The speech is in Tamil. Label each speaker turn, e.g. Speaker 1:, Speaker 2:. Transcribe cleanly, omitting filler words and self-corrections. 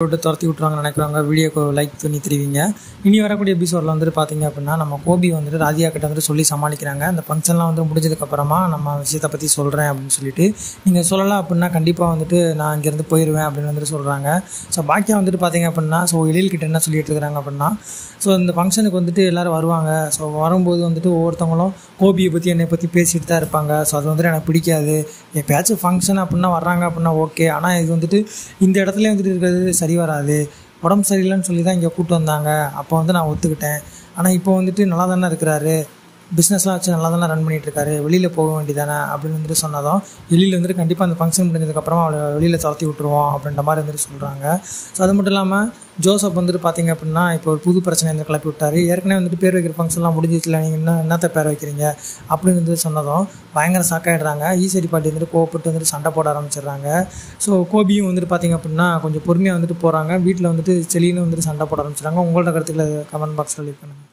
Speaker 1: விட்டு துரத்தி விட்ருவாங்கன்னு நினைக்கிறாங்க. வீடியோக்கு லைக் பண்ணி தெரிவிங்க. இனி வரக்கூடிய எபிசோடில் வந்துட்டு பார்த்தீங்க அப்படின்னா நம்ம கோபி வந்துட்டு ராதிகா கிட்ட வந்துட்டு சொல்லி சமாளிக்கிறாங்க. அந்த ஃபங்க்ஷன்லாம் வந்து முடிஞ்சதுக்கப்புறமா நம்ம விஷயத்தை பற்றி சொல்கிறேன் அப்படின்னு சொல்லிட்டு, நீங்கள் சொல்லலாம் அப்படின்னா கண்டிப்பாக வந்துட்டு நான் இங்கேருந்து போயிடுவேன் அப்படின்னு வந்துட்டு சொல்கிறாங்க. ஸோ பாக்கியா வந்துட்டு பார்த்தீங்க அப்படின்னா எழில்கிட்ட என்ன சொல்லிட்டு இருக்கிறாங்க அப்படின்னா, இந்த ஃபங்க்ஷனுக்கு வந்துட்டு எல்லோரும் வருவாங்க. வரும்போது வந்துட்டு ஒவ்வொருத்தவங்களும் கோபியை பற்றி என்னை பற்றி பேசிட்டு தான் இருப்பாங்க. அது வந்துட்டு எனக்கு பிடிக்காது. எப்பயாச்சும் ஃபங்க்ஷன் அப்படின்னா வர்றாங்க அப்படின்னா ஓகே, ஆனால் இது வந்துட்டு இந்த இடத்துல வந்துட்டு இருக்கிறது சரி வராது. உடம்பு சரியில்லைன்னு சொல்லி தான் இங்கே கூப்பிட்டு வந்தாங்க. அப்போ வந்து நான் ஒத்துக்கிட்டேன். ஆனால் இப்போ வந்துட்டு நல்லா தானே இருக்கிறாரு, பிஸ்னஸ்லாம் வச்சு நல்லா தானே ரன் பண்ணிகிட்ருக்காரு, வெளியில் போக வேண்டியதானே அப்படின்னு வந்துட்டு சொன்னதும் வெளியில் வந்துட்டு கண்டிப்பாக அந்த ஃபங்க்ஷன் முடிஞ்சதுக்கப்புறமா அவளை வெளியில் துரத்தி விட்டுருவோம் அப்படின்ற மாதிரி வந்துட்டு சொல்கிறாங்க. அது மட்டும் இல்லாமல் ஜோசப் வந்துட்டு பார்த்திங்க அப்படின்னா இப்போ ஒரு புது பிரச்சனை வந்து கிளப்பி விட்டார். ஏற்கனவே வந்துட்டு பேர் வைக்கிற ஃபங்க்ஷன்லாம் முடிஞ்சிச்சுல, நீங்கள் இன்னும் என்னத்தை பேர் வைக்கிறீங்க அப்படின்னு வந்துட்டு சொன்னதும் பயங்கர ஷாக்காகிடுறாங்க. ஈஸ்வரி பாட்டி வந்துட்டு கோவப்பட்டு வந்துட்டு சண்டை போட ஆரம்பிச்சிடுறாங்க. கோபியும் வந்துட்டு பார்த்திங்க அப்படின்னா கொஞ்சம் பொறுமையாக வந்துட்டு போகிறாங்க. வீட்டில் வந்துட்டு செலின்னு வந்துட்டு சண்டை போட ஆரம்பிச்சிடுறாங்க. உங்களோட கருத்துக்களை கமெண்ட் பாக்ஸில் லீவ் பண்ணுங்கள்.